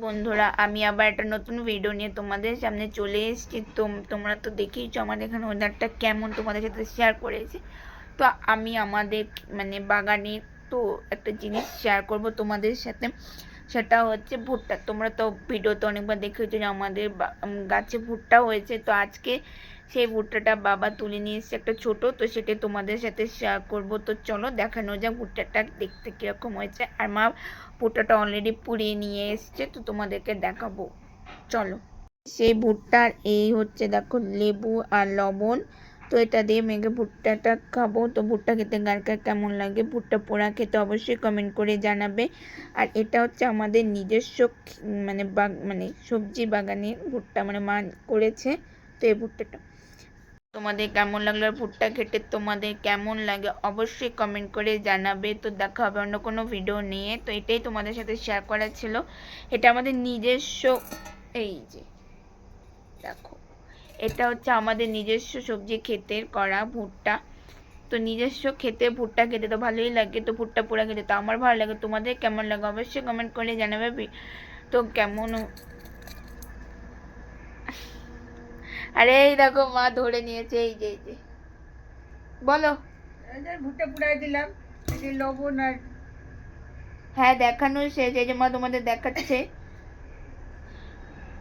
বন্ধুরা, আমি আবার একটা নতুন ভিডিও নিয়ে তোমাদের সামনে চলে এসেছি। তোমরা তো দেখেইছো আমার এখানে ওয়েদারটা কেমন, তোমাদের সাথে শেয়ার করেছি। তো আমি আমাদের বাগানে তো একটা জিনিস শেয়ার করব তোমাদের সাথে, সেটা হচ্ছে ভুট্টা। তোমরা তো ভিডিওতে অনেকবার দেখেছো যে আমাদের গাছে ভুট্টা হয়েছে। তো আজকে সেই ভুট্টাটা বাবা তুলে নিয়ে এসেছে একটা ছোট, তো সেটা তোমাদের সাথে শেয়ার করব। তো চলো দেখানো যাক ভুট্টাটা দেখতে কীরকম হয়েছে। আর মা ভুট্টাটা অলরেডি পুড়িয়ে নিয়ে এসছে, তো তোমাদেরকে দেখাবো। চলো, সেই ভুট্টার এই হচ্ছে দেখো লেবু আর লবণ। তো এটা দিয়ে মেঘে ভুট্টাটা খাবো। তো ভুট্টা খেতে কার কার কেমন লাগে, ভুট্টা পোড়া খেতে অবশ্যই কমেন্ট করে জানাবে। আর এটা হচ্ছে আমাদের নিজস্ব সবজি বাগানের ভুট্টা, মা করেছে। তো এই ভুট্টাটা তোমাদের কেমন লাগলো, আর ভুট্টা খেতে তোমাদের কেমন লাগে অবশ্যই কমেন্ট করে জানাবে। তো দেখা হবে অন্য কোনো ভিডিও নিয়ে। তো এটাই তোমাদের সাথে শেয়ার করার ছিল। এটা আমাদের নিজস্ব, এই যে দেখো, এটা হচ্ছে আমাদের নিজস্ব সবজি ক্ষেতের করা ভুট্টা। তো নিজস্ব খেতে ভুট্টা খেতে তো ভালোই লাগে। তো ভুট্টা পোড়া খেতে তো আমার ভালো লাগে। তোমাদের কেমন লাগে অবশ্যই কমেন্ট করে জানাবে। তো কেমন, আরে এই দেখো মা ধরে নিয়েছে, এই যে এই যে বলো। ভুট্টা পুড়াই দিলাম, লবণ আর হ্যাঁ, দেখানো শেষ, এই যে মা তোমাদের দেখাচ্ছে।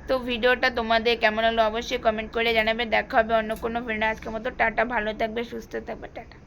তো ভিডিওটা তোমাদের কেমন হলো অবশ্যই কমেন্ট করে জানাবে। দেখা হবে অন্য কোনো ভিডিও। আজকের মতো টাটা, ভালো থাকবে, সুস্থ থাকবে, টাটা।